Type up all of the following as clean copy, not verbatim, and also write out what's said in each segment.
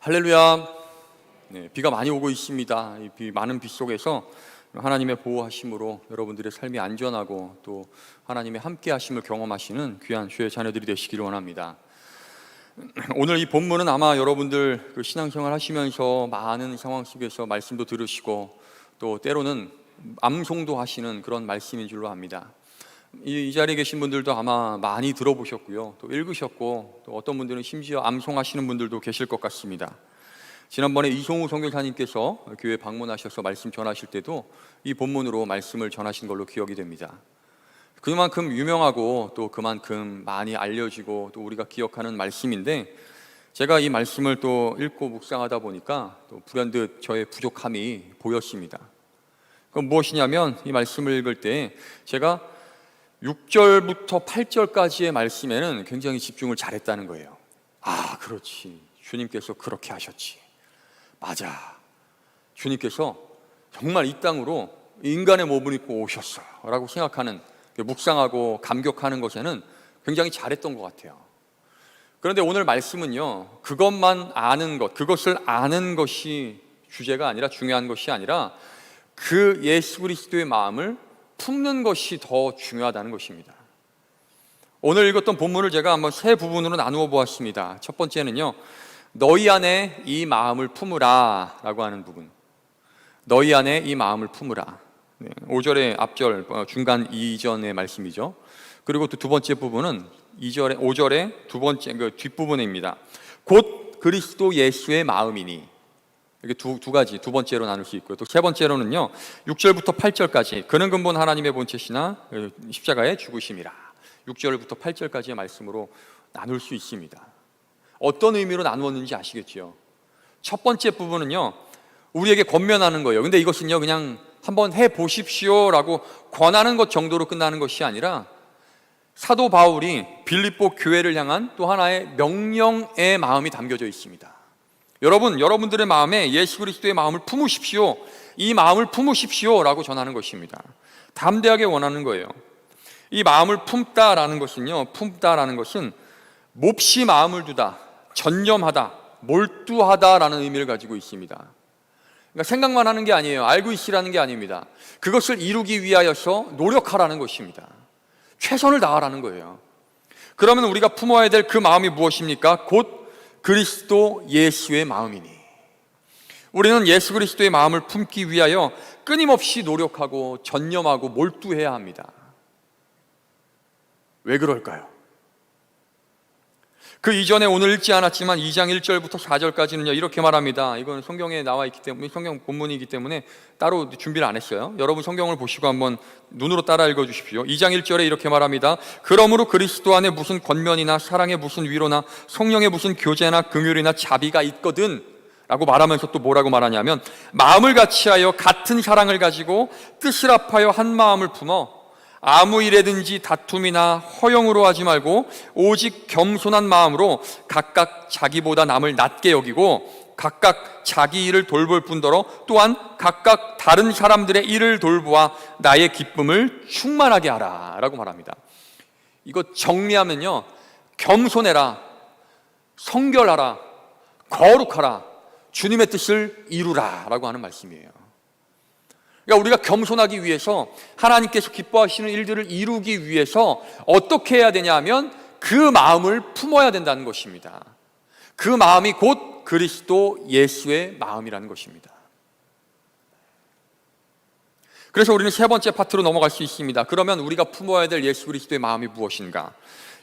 할렐루야. 네, 비가 많이 오고 있습니다. 이 많은 비 속에서 하나님의 보호하심으로 여러분들의 삶이 안전하고 또 하나님의 함께하심을 경험하시는 귀한 주의 자녀들이 되시기를 원합니다. 오늘 이 본문은 아마 여러분들 신앙생활 하시면서 많은 상황 속에서 말씀도 들으시고 또 때로는 암송도 하시는 그런 말씀인 줄로 압니다. 이 자리에 계신 분들도 아마 많이 들어보셨고요, 또 읽으셨고, 또 어떤 분들은 심지어 암송하시는 분들도 계실 것 같습니다. 지난번에 이송우 선교사님께서 교회 방문하셔서 말씀 전하실 때도 이 본문으로 말씀을 전하신 걸로 기억이 됩니다. 그만큼 유명하고 또 그만큼 많이 알려지고 또 우리가 기억하는 말씀인데, 제가 이 말씀을 또 읽고 묵상하다 보니까 또 불현듯 저의 부족함이 보였습니다. 그건 무엇이냐면, 이 말씀을 읽을 때 제가 6절부터 8절까지의 말씀에는 굉장히 집중을 잘했다는 거예요. 아, 그렇지, 주님께서 그렇게 하셨지, 맞아, 주님께서 정말 이 땅으로 인간의 몸을 입고 오셨어 라고 생각하는, 묵상하고 감격하는 것에는 굉장히 잘했던 것 같아요. 그런데 오늘 말씀은요, 그것만 아는 것, 그것을 아는 것이 주제가 아니라, 중요한 것이 아니라 그 예수 그리스도의 마음을 품는 것이 더 중요하다는 것입니다. 오늘 읽었던 본문을 제가 한번 세 부분으로 나누어 보았습니다. 첫 번째는요, 너희 안에 이 마음을 품으라 라고 하는 부분. 너희 안에 이 마음을 품으라. 5절의 앞절, 중간 이전의 말씀이죠. 그리고 또 두 번째 부분은 5절의 두 번째 뒷부분입니다. 곧 그리스도 예수의 마음이니. 이렇게 두 가지, 두 번째로 나눌 수 있고요. 또 세 번째로는요, 6절부터 8절까지 그는 근본 하나님의 본체시나 십자가의 죽으심이라. 6절부터 8절까지의 말씀으로 나눌 수 있습니다. 어떤 의미로 나누었는지 아시겠죠? 첫 번째 부분은요, 우리에게 권면하는 거예요. 근데 이것은요, 그냥 한번 해보십시오 라고 권하는 것 정도로 끝나는 것이 아니라, 사도 바울이 빌립보 교회를 향한 또 하나의 명령의 마음이 담겨져 있습니다. 여러분들의 마음에 예수 그리스도의 마음을 품으십시오, 이 마음을 품으십시오 라고 전하는 것입니다. 담대하게 원하는 거예요. 이 마음을 품다라는 것은 몹시 마음을 두다, 전념하다, 몰두하다라는 의미를 가지고 있습니다. 그러니까 생각만 하는 게 아니에요. 알고 있으라는 게 아닙니다. 그것을 이루기 위하여서 노력하라는 것입니다. 최선을 다하라는 거예요. 그러면 우리가 품어야 될 그 마음이 무엇입니까? 곧 그리스도 예수의 마음이니. 우리는 예수 그리스도의 마음을 품기 위하여 끊임없이 노력하고 전념하고 몰두해야 합니다. 왜 그럴까요? 그 이전에 오늘 읽지 않았지만 2장 1절부터 4절까지는요, 이렇게 말합니다. 이건 성경에 나와 있기 때문에, 성경 본문이기 때문에 따로 준비를 안 했어요. 여러분 성경을 보시고 한번 눈으로 따라 읽어 주십시오. 2장 1절에 이렇게 말합니다. 그러므로 그리스도 안에 무슨 권면이나 사랑의 무슨 위로나 성령의 무슨 교제나 긍휼이나 자비가 있거든 라고 말하면서 또 뭐라고 말하냐면, 마음을 같이하여 같은 사랑을 가지고 뜻을 합하여 한 마음을 품어 아무 일에든지 다툼이나 허영으로 하지 말고 오직 겸손한 마음으로 각각 자기보다 남을 낮게 여기고 각각 자기 일을 돌볼 뿐더러 또한 각각 다른 사람들의 일을 돌보아 나의 기쁨을 충만하게 하라 라고 말합니다. 이거 정리하면요, 겸손해라, 성결하라, 거룩하라, 주님의 뜻을 이루라 라고 하는 말씀이에요. 그러니까 우리가 겸손하기 위해서, 하나님께서 기뻐하시는 일들을 이루기 위해서 어떻게 해야 되냐 하면 그 마음을 품어야 된다는 것입니다. 그 마음이 곧 그리스도 예수의 마음이라는 것입니다. 그래서 우리는 세 번째 파트로 넘어갈 수 있습니다. 그러면 우리가 품어야 될 예수 그리스도의 마음이 무엇인가?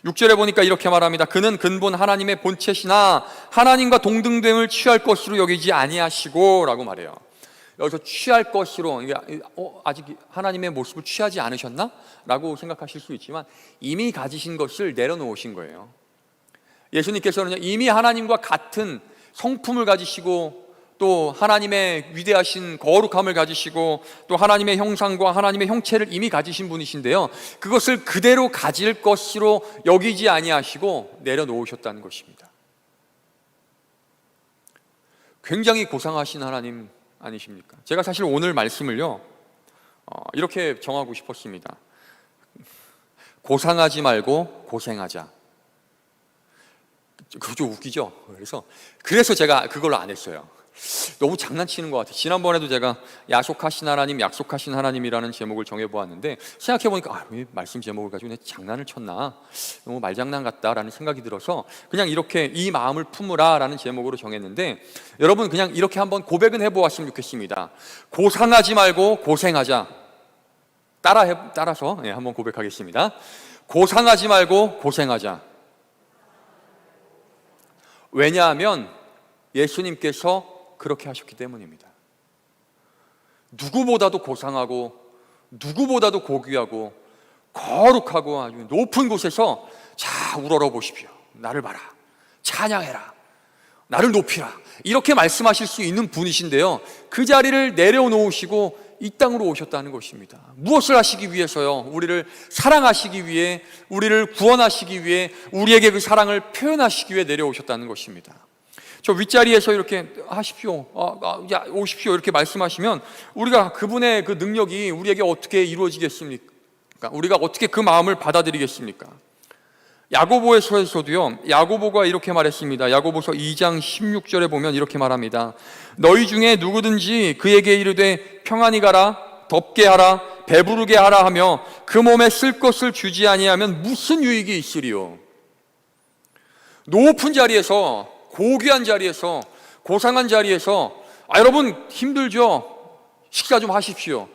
6절에 보니까 이렇게 말합니다. 그는 근본 하나님의 본체시나 하나님과 동등됨을 취할 것으로 여기지 아니하시고 라고 말해요. 여기서 취할 것으로, 아직 하나님의 모습을 취하지 않으셨나? 라고 생각하실 수 있지만 이미 가지신 것을 내려놓으신 거예요. 예수님께서는 이미 하나님과 같은 성품을 가지시고 또 하나님의 위대하신 거룩함을 가지시고 또 하나님의 형상과 하나님의 형체를 이미 가지신 분이신데요, 그것을 그대로 가질 것으로 여기지 아니하시고 내려놓으셨다는 것입니다. 굉장히 고상하신 하나님 아니십니까? 제가 사실 오늘 말씀을요, 이렇게 정하고 싶었습니다. 고상하지 말고 고생하자. 그거 좀 웃기죠? 그래서 제가 그걸로 안 했어요. 너무 장난치는 것 같아요. 지난번에도 제가 약속하신 하나님, 약속하신 하나님이라는 제목을 정해보았는데 생각해보니까 왜 말씀 제목을 가지고 내가 장난을 쳤나, 너무 말장난 같다라는 생각이 들어서 그냥 이렇게 이 마음을 품으라 라는 제목으로 정했는데, 여러분 그냥 이렇게 한번 고백은 해보았으면 좋겠습니다. 고상하지 말고 고생하자. 따라서 한번 고백하겠습니다. 고상하지 말고 고생하자. 왜냐하면 예수님께서 그렇게 하셨기 때문입니다. 누구보다도 고상하고 누구보다도 고귀하고 거룩하고 아주 높은 곳에서 자, 우러러 보십시오. 나를 봐라. 찬양해라. 나를 높이라. 이렇게 말씀하실 수 있는 분이신데요, 그 자리를 내려놓으시고 이 땅으로 오셨다는 것입니다. 무엇을 하시기 위해서요? 우리를 사랑하시기 위해, 우리를 구원하시기 위해, 우리에게 그 사랑을 표현하시기 위해 내려오셨다는 것입니다. 저 윗자리에서 이렇게 하십시오, 오십시오 이렇게 말씀하시면 우리가 그분의 그 능력이 우리에게 어떻게 이루어지겠습니까? 우리가 어떻게 그 마음을 받아들이겠습니까? 야고보서에서도요, 야고보가 이렇게 말했습니다. 야고보서 2장 16절에 보면 이렇게 말합니다. 너희 중에 누구든지 그에게 이르되 평안히 가라, 덥게 하라, 배부르게 하라 하며 그 몸에 쓸 것을 주지 아니하면 무슨 유익이 있으리요? 높은 자리에서, 고귀한 자리에서, 고상한 자리에서 여러분 힘들죠? 식사 좀 하십시오.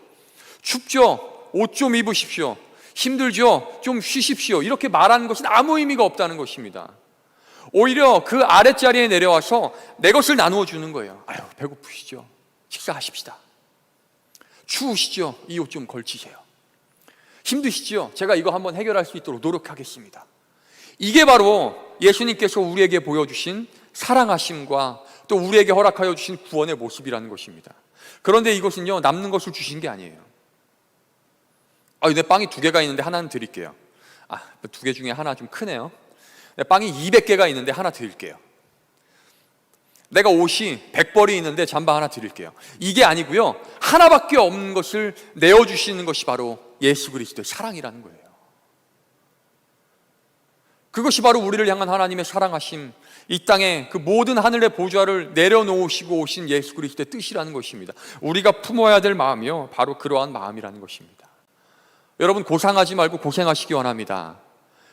춥죠? 옷 좀 입으십시오. 힘들죠? 좀 쉬십시오. 이렇게 말하는 것은 아무 의미가 없다는 것입니다. 오히려 그 아랫자리에 내려와서 내 것을 나누어 주는 거예요. 배고프시죠? 식사하십시다. 추우시죠? 이 옷 좀 걸치세요. 힘드시죠? 제가 이거 한번 해결할 수 있도록 노력하겠습니다. 이게 바로 예수님께서 우리에게 보여주신 사랑하심과 또 우리에게 허락하여 주신 구원의 모습이라는 것입니다. 그런데 이것은요, 남는 것을 주신 게 아니에요. 내 빵이 2개가 있는데 하나는 드릴게요. 2개 중에 하나 좀 크네요. 내 빵이 200개가 있는데 하나 드릴게요. 내가 옷이 100벌이 있는데 잠바 하나 드릴게요. 이게 아니고요, 하나밖에 없는 것을 내어주시는 것이 바로 예수 그리스도의 사랑이라는 거예요. 그것이 바로 우리를 향한 하나님의 사랑하심, 이 땅에 그 모든 하늘의 보좌를 내려놓으시고 오신 예수 그리스도의 뜻이라는 것입니다. 우리가 품어야 될 마음이요, 바로 그러한 마음이라는 것입니다. 여러분 고상하지 말고 고생하시기 원합니다.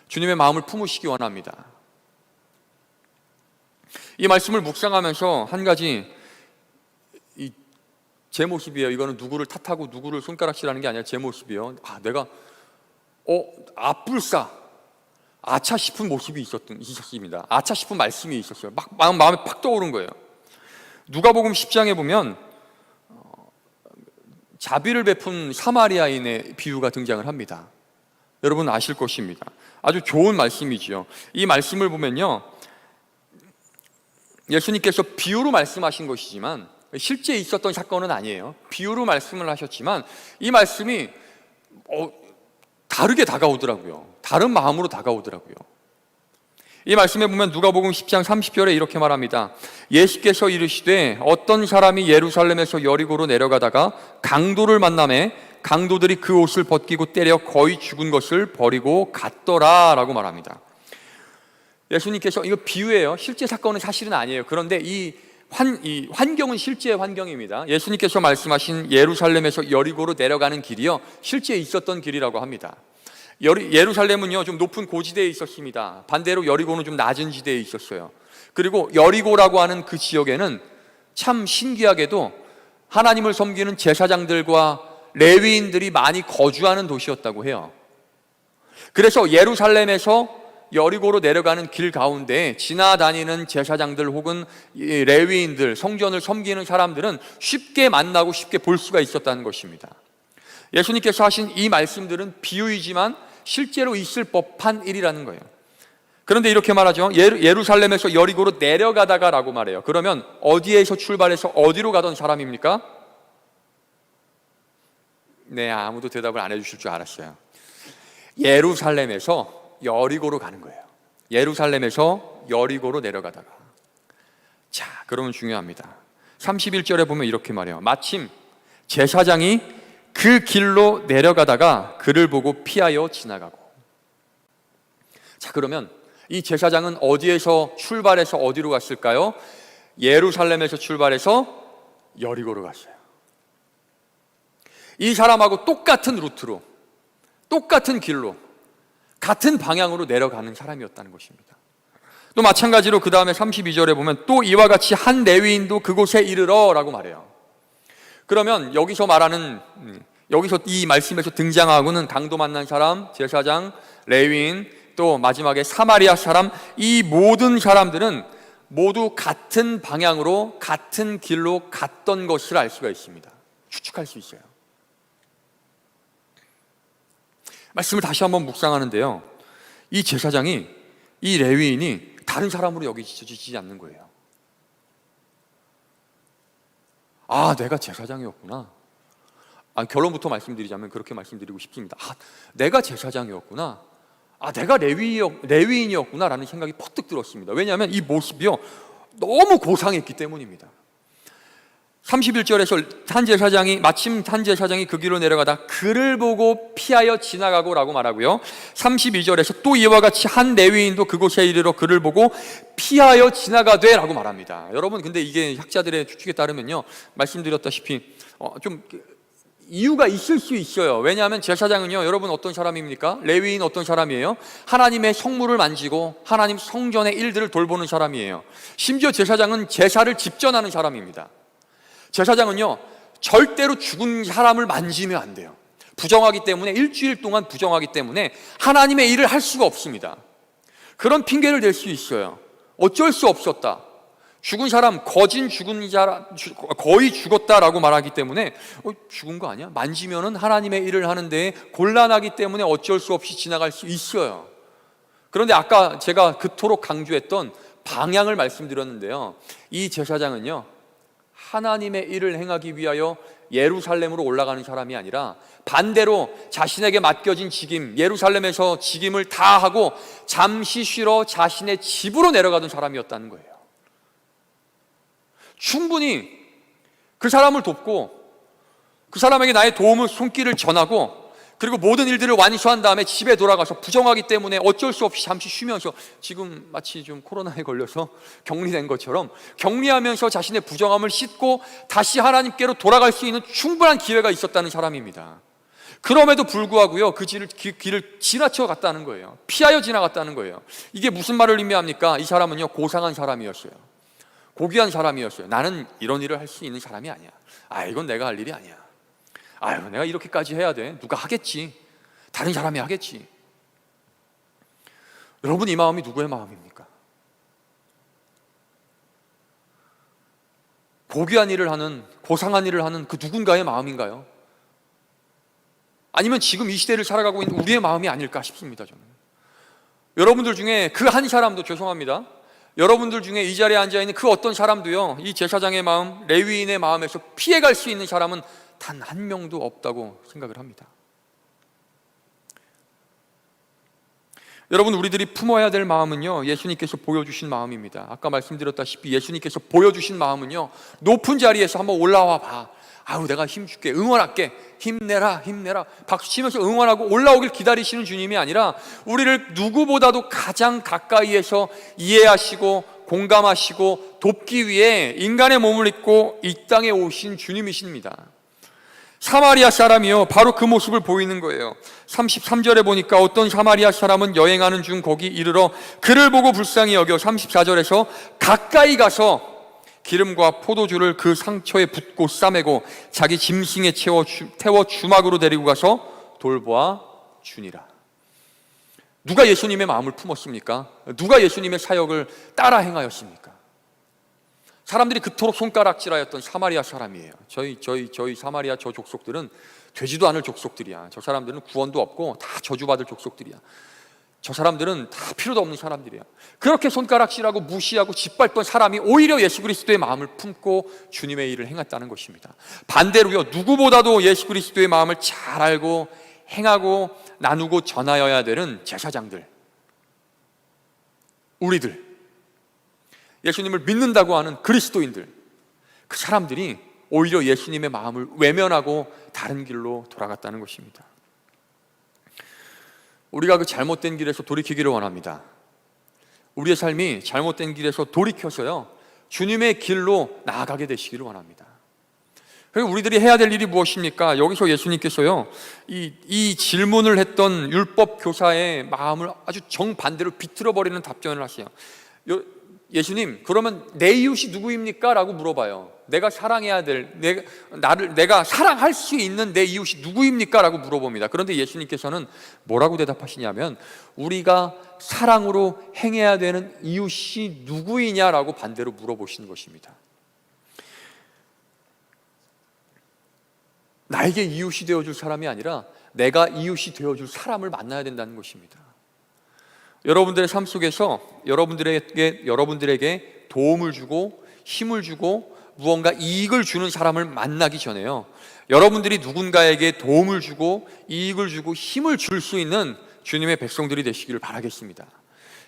주님의 마음을 품으시기 원합니다. 이 말씀을 묵상하면서 한 가지, 제 모습이에요. 이거는 누구를 탓하고 누구를 손가락질하는 게 아니라 제 모습이에요. 내가 아뿔싸, 아차 싶은 모습이 있었습니다. 아차 싶은 말씀이 있었어요. 마음에 팍 떠오른 거예요. 누가복음 10장에 보면 자비를 베푼 사마리아인의 비유가 등장을 합니다. 여러분 아실 것입니다. 아주 좋은 말씀이지요. 이 말씀을 보면요, 예수님께서 비유로 말씀하신 것이지만 실제 있었던 사건은 아니에요. 비유로 말씀을 하셨지만 이 말씀이 다르게 다가오더라고요. 다른 마음으로 다가오더라고요. 이 말씀에 보면 누가복음 10장 30절에 이렇게 말합니다. 예수께서 이르시되 어떤 사람이 예루살렘에서 여리고로 내려가다가 강도를 만나매 강도들이 그 옷을 벗기고 때려 거의 죽은 것을 버리고 갔더라 라고 말합니다. 예수님께서, 이거 비유예요. 실제 사건은 사실은 아니에요. 그런데 이 환경은 실제 환경입니다. 예수님께서 말씀하신 예루살렘에서 여리고로 내려가는 길이요, 실제 있었던 길이라고 합니다. 예루살렘은요 좀 높은 고지대에 있었습니다. 반대로 여리고는 좀 낮은 지대에 있었어요. 그리고 여리고라고 하는 그 지역에는 참 신기하게도 하나님을 섬기는 제사장들과 레위인들이 많이 거주하는 도시였다고 해요. 그래서 예루살렘에서 여리고로 내려가는 길 가운데 지나다니는 제사장들 혹은 레위인들, 성전을 섬기는 사람들은 쉽게 만나고 쉽게 볼 수가 있었다는 것입니다. 예수님께서 하신 이 말씀들은 비유이지만 실제로 있을 법한 일이라는 거예요. 그런데 이렇게 말하죠. 예루살렘에서 여리고로 내려가다가 라고 말해요. 그러면 어디에서 출발해서 어디로 가던 사람입니까? 네, 아무도 대답을 안 해주실 줄 알았어요. 예루살렘에서 여리고로 가는 거예요. 예루살렘에서 여리고로 내려가다가. 자, 그러면 중요합니다. 31절에 보면 이렇게 말해요. 마침 제사장이 그 길로 내려가다가 그를 보고 피하여 지나가고. 자, 그러면 이 제사장은 어디에서 출발해서 어디로 갔을까요? 예루살렘에서 출발해서 여리고로 갔어요. 이 사람하고 똑같은 루트로, 똑같은 길로, 같은 방향으로 내려가는 사람이었다는 것입니다. 또 마찬가지로 그 다음에 32절에 보면 또 이와 같이 한 레위인도 그곳에 이르러 라고 말해요. 그러면 여기서 이 말씀에서 등장하고는 강도 만난 사람, 제사장, 레위인, 또 마지막에 사마리아 사람, 이 모든 사람들은 모두 같은 방향으로 같은 길로 갔던 것을 알 수가 있습니다. 추측할 수 있어요. 말씀을 다시 한번 묵상하는데요, 이 제사장이, 이 레위인이 다른 사람으로 여기지지 않는 거예요. 아, 내가 제사장이었구나. 결론부터 말씀드리자면 그렇게 말씀드리고 싶습니다. 내가 제사장이었구나. 내가 레위인이었구나 라는 생각이 퍼뜩 들었습니다. 왜냐하면 이 모습이요, 너무 고상했기 때문입니다. 31절에서 마침 한 제사장이 그 길로 내려가다 그를 보고 피하여 지나가고 라고 말하고요, 32절에서 또 이와 같이 한 레위인도 그곳에 이르러 그를 보고 피하여 지나가되 라고 말합니다. 여러분, 근데 이게 학자들의 추측에 따르면요, 말씀드렸다시피 좀 이유가 있을 수 있어요. 왜냐하면 제사장은요, 여러분 어떤 사람입니까? 레위인 어떤 사람이에요? 하나님의 성물을 만지고 하나님 성전의 일들을 돌보는 사람이에요. 심지어 제사장은 제사를 집전하는 사람입니다. 제사장은요, 절대로 죽은 사람을 만지면 안 돼요. 부정하기 때문에, 일주일 동안 부정하기 때문에 하나님의 일을 할 수가 없습니다. 그런 핑계를 댈 수 있어요. 어쩔 수 없었다. 죽은 사람, 거의 죽었다라고 말하기 때문에 죽은 거 아니야? 만지면은 하나님의 일을 하는데 곤란하기 때문에 어쩔 수 없이 지나갈 수 있어요. 그런데 아까 제가 그토록 강조했던 방향을 말씀드렸는데요, 이 제사장은요, 하나님의 일을 행하기 위하여 예루살렘으로 올라가는 사람이 아니라 반대로 자신에게 맡겨진 직임, 예루살렘에서 직임을 다 하고 잠시 쉬러 자신의 집으로 내려가던 사람이었다는 거예요. 충분히 그 사람을 돕고 그 사람에게 나의 도움을, 손길을 전하고, 그리고 모든 일들을 완수한 다음에 집에 돌아가서 부정하기 때문에 어쩔 수 없이 잠시 쉬면서, 지금 마치 좀 코로나에 걸려서 격리된 것처럼 격리하면서 자신의 부정함을 씻고 다시 하나님께로 돌아갈 수 있는 충분한 기회가 있었다는 사람입니다. 그럼에도 불구하고요, 그 길을 지나쳐 갔다는 거예요. 피하여 지나갔다는 거예요. 이게 무슨 말을 의미합니까? 이 사람은요, 고상한 사람이었어요. 고귀한 사람이었어요. 나는 이런 일을 할 수 있는 사람이 아니야. 이건 내가 할 일이 아니야. 내가 이렇게까지 해야 돼? 누가 하겠지? 다른 사람이 하겠지. 여러분, 이 마음이 누구의 마음입니까? 고귀한 일을 하는, 고상한 일을 하는 그 누군가의 마음인가요? 아니면 지금 이 시대를 살아가고 있는 우리의 마음이 아닐까 싶습니다, 저는. 여러분들 중에 그 한 사람도, 죄송합니다, 여러분들 중에 이 자리에 앉아있는 그 어떤 사람도요, 이 제사장의 마음, 레위인의 마음에서 피해갈 수 있는 사람은 단 한 명도 없다고 생각을 합니다. 여러분, 우리들이 품어야 될 마음은요, 예수님께서 보여주신 마음입니다. 아까 말씀드렸다시피 예수님께서 보여주신 마음은요, 높은 자리에서 한번 올라와 봐. 내가 힘줄게, 응원할게, 힘내라, 힘내라, 박수치면서 응원하고 올라오길 기다리시는 주님이 아니라 우리를 누구보다도 가장 가까이에서 이해하시고 공감하시고 돕기 위해 인간의 몸을 입고 이 땅에 오신 주님이십니다. 사마리아 사람이요, 바로 그 모습을 보이는 거예요. 33절에 보니까 어떤 사마리아 사람은 여행하는 중 거기 이르러 그를 보고 불쌍히 여겨, 34절에서 가까이 가서 기름과 포도주를 그 상처에 붓고 싸매고 자기 짐승에 태워 주막으로 데리고 가서 돌보아 주니라. 누가 예수님의 마음을 품었습니까? 누가 예수님의 사역을 따라 행하였습니까? 사람들이 그토록 손가락질하였던 사마리아 사람이에요. 저희 사마리아 저 족속들은 되지도 않을 족속들이야. 저 사람들은 구원도 없고 다 저주받을 족속들이야. 저 사람들은 다 필요도 없는 사람들이야. 그렇게 손가락질하고 무시하고 짓밟던 사람이 오히려 예수 그리스도의 마음을 품고 주님의 일을 행했다는 것입니다. 반대로요, 누구보다도 예수 그리스도의 마음을 잘 알고 행하고 나누고 전하여야 되는 제사장들, 우리들, 예수님을 믿는다고 하는 그리스도인들, 그 사람들이 오히려 예수님의 마음을 외면하고 다른 길로 돌아갔다는 것입니다. 우리가 그 잘못된 길에서 돌이키기를 원합니다. 우리의 삶이 잘못된 길에서 돌이켜서요, 주님의 길로 나아가게 되시기를 원합니다. 그리고 우리들이 해야 될 일이 무엇입니까? 여기서 예수님께서요, 이 질문을 했던 율법 교사의 마음을 아주 정반대로 비틀어버리는 답변을 하세요. 예수님, 그러면 내 이웃이 누구입니까? 라고 물어봐요. 내가 사랑해야 될, 내가 사랑할 수 있는 내 이웃이 누구입니까? 라고 물어봅니다. 그런데 예수님께서는 뭐라고 대답하시냐면, 우리가 사랑으로 행해야 되는 이웃이 누구이냐라고 반대로 물어보시는 것입니다. 나에게 이웃이 되어줄 사람이 아니라 내가 이웃이 되어줄 사람을 만나야 된다는 것입니다. 여러분들의 삶 속에서 여러분들에게 도움을 주고 힘을 주고 무언가 이익을 주는 사람을 만나기 전에요, 여러분들이 누군가에게 도움을 주고 이익을 주고 힘을 줄 수 있는 주님의 백성들이 되시기를 바라겠습니다.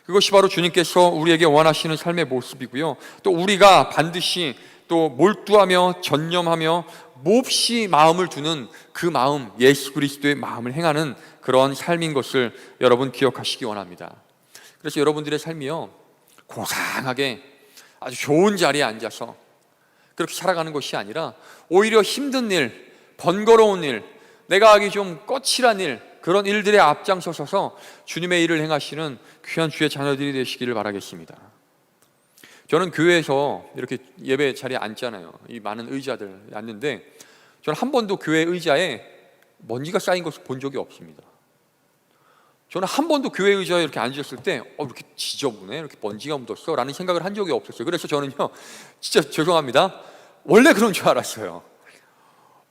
그것이 바로 주님께서 우리에게 원하시는 삶의 모습이고요, 또 우리가 반드시 또 몰두하며 전념하며 몹시 마음을 두는 그 마음, 예수 그리스도의 마음을 행하는 그런 삶인 것을 여러분 기억하시기 원합니다. 그래서 여러분들의 삶이요, 고상하게 아주 좋은 자리에 앉아서 그렇게 살아가는 것이 아니라 오히려 힘든 일, 번거로운 일, 내가 하기 좀 거칠한 일, 그런 일들에 앞장서서 주님의 일을 행하시는 귀한 주의 자녀들이 되시기를 바라겠습니다. 저는 교회에서 이렇게 예배 자리에 앉잖아요. 이 많은 의자들 앉는데 저는 한 번도 교회 의자에 먼지가 쌓인 것을 본 적이 없습니다. 저는 한 번도 교회 의자에 이렇게 앉았을 때 이렇게 지저분해, 이렇게 먼지가 묻었어 라는 생각을 한 적이 없었어요. 그래서 저는요, 진짜 죄송합니다, 원래 그런 줄 알았어요.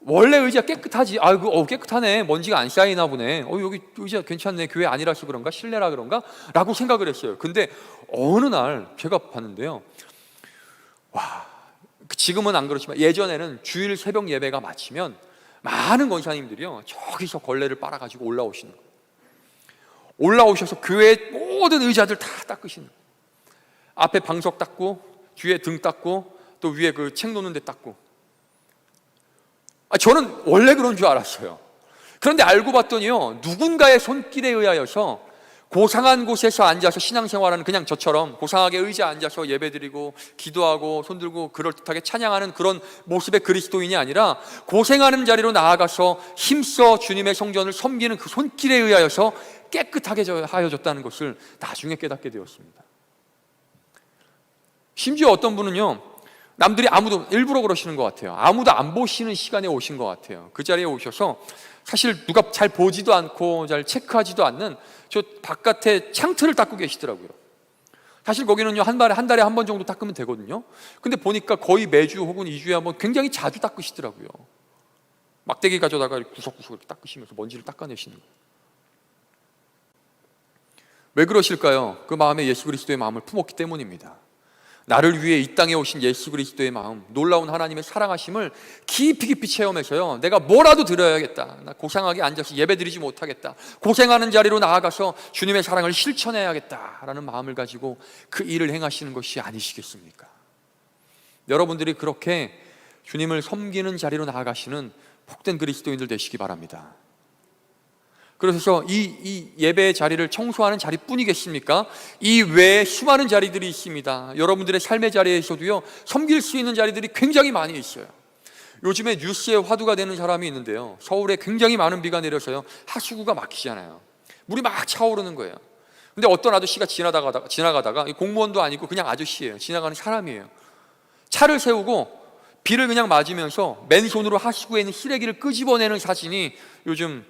원래 의자 깨끗하지, 아이고 깨끗하네, 먼지가 안 쌓이나 보네, 여기 의자 괜찮네, 교회 아니라서 그런가, 실내라 그런가 라고 생각을 했어요. 근데 어느 날 제가 봤는데요, 지금은 안 그렇지만 예전에는 주일 새벽 예배가 마치면 많은 권사님들이요, 저기서 걸레를 빨아가지고 올라오시는 거예요. 올라오셔서 교회 모든 의자들 다 닦으시는 거예요. 앞에 방석 닦고, 뒤에 등 닦고, 또 위에 그 책 놓는 데 닦고. 저는 원래 그런 줄 알았어요. 그런데 알고 봤더니요, 누군가의 손길에 의하여서 고상한 곳에서 앉아서 신앙생활하는, 그냥 저처럼 고상하게 의자에 앉아서 예배드리고 기도하고 손들고 그럴듯하게 찬양하는 그런 모습의 그리스도인이 아니라 고생하는 자리로 나아가서 힘써 주님의 성전을 섬기는 그 손길에 의하여서 깨끗하게 하여졌다는 것을 나중에 깨닫게 되었습니다. 심지어 어떤 분은요, 남들이 아무도, 일부러 그러시는 것 같아요. 아무도 안 보시는 시간에 오신 것 같아요. 그 자리에 오셔서 사실 누가 잘 보지도 않고 잘 체크하지도 않는 저 바깥에 창틀을 닦고 계시더라고요. 사실 거기는요, 한 달에 한 번 정도 닦으면 되거든요. 근데 보니까 거의 매주 혹은 2주에 한 번 굉장히 자주 닦으시더라고요. 막대기 가져다가 구석구석 이렇게 닦으시면서 먼지를 닦아내시는 거예요. 왜 그러실까요? 그 마음에 예수 그리스도의 마음을 품었기 때문입니다. 나를 위해 이 땅에 오신 예수 그리스도의 마음, 놀라운 하나님의 사랑하심을 깊이 체험해서요, 내가 뭐라도 드려야겠다, 나 고상하게 앉아서 예배드리지 못하겠다, 고생하는 자리로 나아가서 주님의 사랑을 실천해야겠다라는 마음을 가지고 그 일을 행하시는 것이 아니시겠습니까? 여러분들이 그렇게 주님을 섬기는 자리로 나아가시는 복된 그리스도인들 되시기 바랍니다. 그래서 이 예배의 자리를 청소하는 자리뿐이겠습니까? 이 외에 수많은 자리들이 있습니다. 여러분들의 삶의 자리에서도요, 섬길 수 있는 자리들이 굉장히 많이 있어요. 요즘에 뉴스에 화두가 되는 사람이 있는데요, 서울에 굉장히 많은 비가 내려서요, 하수구가 막히잖아요. 물이 막 차오르는 거예요. 근데 어떤 아저씨가 지나가다가 공무원도 아니고 그냥 아저씨예요. 지나가는 사람이에요. 차를 세우고 비를 그냥 맞으면서 맨손으로 하수구에 있는 시래기를 끄집어내는 사진이 요즘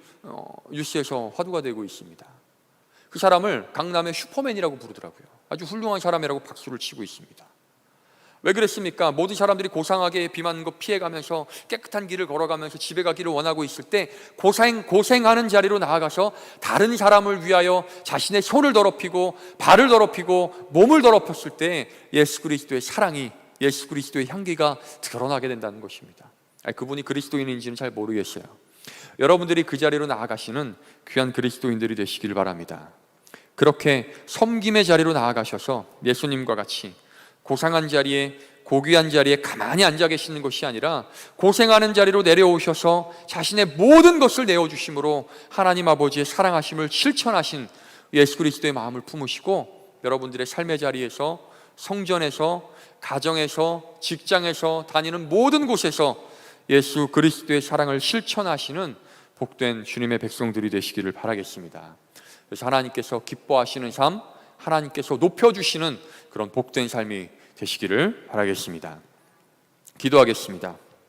뉴스에서 화두가 되고 있습니다. 그 사람을 강남의 슈퍼맨이라고 부르더라고요. 아주 훌륭한 사람이라고 박수를 치고 있습니다. 왜 그랬습니까? 모든 사람들이 고상하게 비 맞는 거 피해가면서 깨끗한 길을 걸어가면서 집에 가기를 원하고 있을 때 고생하는 자리로 나아가서 다른 사람을 위하여 자신의 손을 더럽히고 발을 더럽히고 몸을 더럽혔을 때 예수 그리스도의 사랑이, 예수 그리스도의 향기가 드러나게 된다는 것입니다. 그분이 그리스도인인지는 잘 모르겠어요. 여러분들이 그 자리로 나아가시는 귀한 그리스도인들이 되시길 바랍니다. 그렇게 섬김의 자리로 나아가셔서 예수님과 같이 고상한 자리에, 고귀한 자리에 가만히 앉아 계시는 것이 아니라 고생하는 자리로 내려오셔서 자신의 모든 것을 내어주심으로 하나님 아버지의 사랑하심을 실천하신 예수 그리스도의 마음을 품으시고 여러분들의 삶의 자리에서, 성전에서, 가정에서, 직장에서, 다니는 모든 곳에서 예수 그리스도의 사랑을 실천하시는 복된 주님의 백성들이 되시기를 바라겠습니다. 그래서 하나님께서 기뻐하시는 삶, 하나님께서 높여주시는 그런 복된 삶이 되시기를 바라겠습니다. 기도하겠습니다.